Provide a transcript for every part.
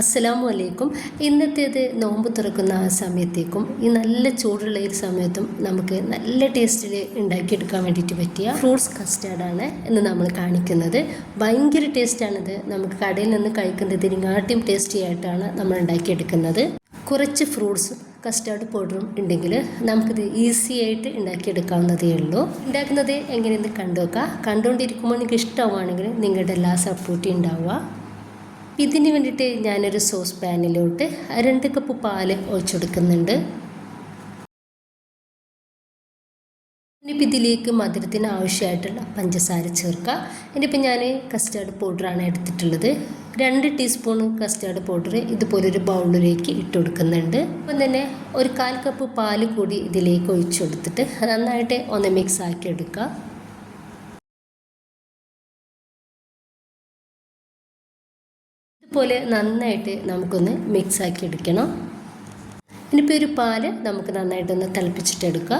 അസ്സലാമു അലൈക്കും. ഇന്നത്തേത് നോമ്പ് തുറക്കുന്ന ആ സമയത്തേക്കും ഈ നല്ല ചൂടുള്ള ഒരു സമയത്തും നമുക്ക് നല്ല ടേസ്റ്റിൽ ഉണ്ടാക്കിയെടുക്കാൻ വേണ്ടിയിട്ട് പറ്റിയ ഫ്രൂട്ട്സ് കസ്റ്റാർഡാണ് ഇന്ന് നമ്മൾ കാണിക്കുന്നത്. ഭയങ്കര ടേസ്റ്റാണിത്. നമുക്ക് കടയിൽ നിന്ന് കഴിക്കുന്നതിനെക്കാട്ടും ടേസ്റ്റി ആയിട്ടാണ് നമ്മൾ ഉണ്ടാക്കിയെടുക്കുന്നത്. കുറച്ച് ഫ്രൂട്ട്സും കസ്റ്റാർഡ് പൗഡറും ഉണ്ടെങ്കിൽ നമുക്കിത് ഈസി ആയിട്ട് ഉണ്ടാക്കിയെടുക്കാവുന്നതേ ഉള്ളൂ. ഉണ്ടാക്കുന്നത് എങ്ങനെയെന്ന് കണ്ടുവെക്കുക. കണ്ടുകൊണ്ടിരിക്കുമ്പോൾ നിങ്ങൾക്ക് ഇഷ്ടമാണെങ്കിൽ നിങ്ങളുടെ എല്ലാ സപ്പോർട്ടും ഉണ്ടാവുക. ഇതിന് വേണ്ടിയിട്ട് ഞാനൊരു സോസ് പാനിലോട്ട് 2 കപ്പ് പാല് ഒഴിച്ചെടുക്കുന്നുണ്ട്. ഇനിയിപ്പോൾ ഇതിലേക്ക് മധുരത്തിന് ആവശ്യമായിട്ടുള്ള പഞ്ചസാര ചേർക്കുക. ഇനിയിപ്പോൾ ഞാൻ കസ്റ്റാർഡ് പൗഡറാണ് എടുത്തിട്ടുള്ളത്. 2 ടീസ്പൂൺ കസ്റ്റാർഡ് പൗഡർ ഇതുപോലൊരു ബൗളിലേക്ക് ഇട്ട് കൊടുക്കുന്നുണ്ട്. അപ്പം തന്നെ ഒരു 1/4 കപ്പ് പാല് കൂടി ഇതിലേക്ക് ഒഴിച്ചു കൊടുത്തിട്ട് നന്നായിട്ട് ഒന്ന് മിക്സ് ആക്കി എടുക്കുക. ഇതുപോലെ നന്നായിട്ട് നമുക്കൊന്ന് മിക്സ് ആക്കി എടുക്കണം. ഇനിയിപ്പോൾ ഒരു പാല് നമുക്ക് നന്നായിട്ടൊന്ന് തിളപ്പിച്ചിട്ടെടുക്കുക.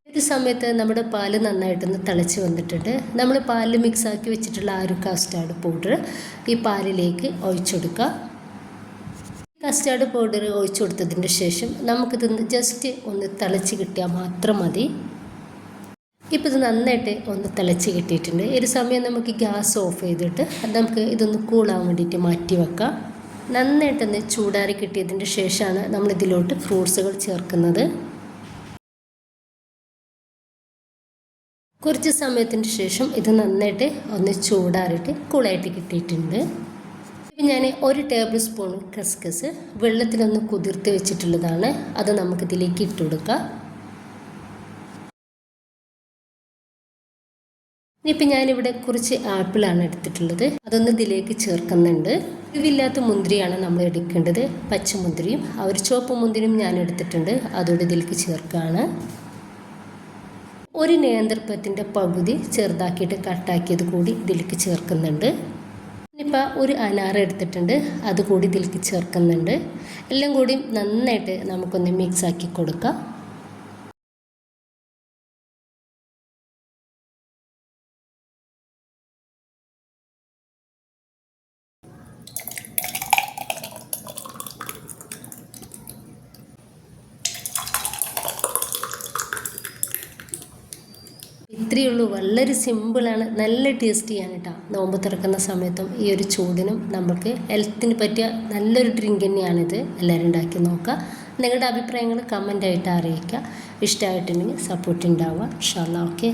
ഒരു സമയത്ത് നമ്മുടെ പാല് നന്നായിട്ടൊന്ന് തിളച്ച് വന്നിട്ടുണ്ട്. നമ്മൾ പാലിൽ മിക്സാക്കി വെച്ചിട്ടുള്ള ആ ഒരു കസ്റ്റാർഡ് പൗഡർ ഈ പാലിലേക്ക് ഒഴിച്ചെടുക്കുക. കസ്റ്റാർഡ് പൗഡർ ഒഴിച്ചു കൊടുത്തതിന് ശേഷം നമുക്കിതൊന്ന് ജസ്റ്റ് ഒന്ന് തിളച്ച് കിട്ടിയാൽ മാത്രം മതി. ഇപ്പോൾ ഇത് നന്നായിട്ട് ഒന്ന് തിളച്ച് കിട്ടിയിട്ടുണ്ട്. ഈ ഒരു സമയം നമുക്ക് ഗ്യാസ് ഓഫ് ചെയ്തിട്ട് നമുക്ക് ഇതൊന്ന് കൂളാൻ വേണ്ടിയിട്ട് മാറ്റി വെക്കാം. നന്നായിട്ടൊന്ന് ചൂടാറി കിട്ടിയതിന് ശേഷമാണ് നമ്മളിതിലോട്ട് ഫ്രൂട്ട്സുകൾ ചേർക്കുന്നത്. കുറച്ച് സമയത്തിന് ശേഷം ഇത് നന്നായിട്ട് ഒന്ന് ചൂടാറിയിട്ട് കൂളായിട്ട് കിട്ടിയിട്ടുണ്ട്. ഞാൻ 1 ടേബിൾ സ്പൂൺ കസ്കസ് വെള്ളത്തിലൊന്ന് കുതിർത്ത് വെച്ചിട്ടുള്ളതാണ്. അത് നമുക്കിതിലേക്ക് ഇട്ട് കൊടുക്കാം. ഇനിയിപ്പോൾ ഞാനിവിടെ കുറച്ച് ആപ്പിളാണ് എടുത്തിട്ടുള്ളത്. അതൊന്ന് ഇതിലേക്ക് ചേർക്കുന്നുണ്ട്. ഇതില്ലാത്ത മുന്തിരിയാണ് നമ്മൾ എടുക്കേണ്ടത്. പച്ചമുന്തിരിയും ഒരു ചുവപ്പ് മുന്തിരിയും ഞാൻ എടുത്തിട്ടുണ്ട്. അതോടെ ഇതിലേക്ക് ചേർക്കുകയാണ്. ഒരു നേന്ത്രപ്പഴത്തിൻ്റെ പകുതി ചെറുതാക്കിയിട്ട് കട്ടാക്കിയത് കൂടി ഇതിലേക്ക് ചേർക്കുന്നുണ്ട്. ഇനിയിപ്പോൾ ഒരു അനാർ എടുത്തിട്ടുണ്ട്. അതുകൂടി ഇതിലേക്ക് ചേർക്കുന്നുണ്ട്. എല്ലാം കൂടി നന്നായിട്ട് നമുക്കൊന്ന് മിക്സ് ആക്കി കൊടുക്കാം. ഇത്രയേ ഉള്ളൂ. വളരെ സിമ്പിളാണ്, നല്ല ടേസ്റ്റിയാണ് കേട്ടോ. നോമ്പ് തുറക്കുന്ന സമയത്തും ഈ ഒരു ചൂടിനും നമുക്ക് ഹെൽത്തിന് പറ്റിയ നല്ലൊരു ഡ്രിങ്ക് തന്നെയാണിത്. എല്ലാവരും ഉണ്ടാക്കി നോക്കുക. നിങ്ങളുടെ അഭിപ്രായങ്ങൾ കമൻ്റായിട്ട് അറിയിക്കുക. ഇഷ്ടമായിട്ടുണ്ടെങ്കിൽ സപ്പോർട്ട് ഉണ്ടാവുക. ഇൻഷാ അല്ലാഹ്. ഓക്കെ.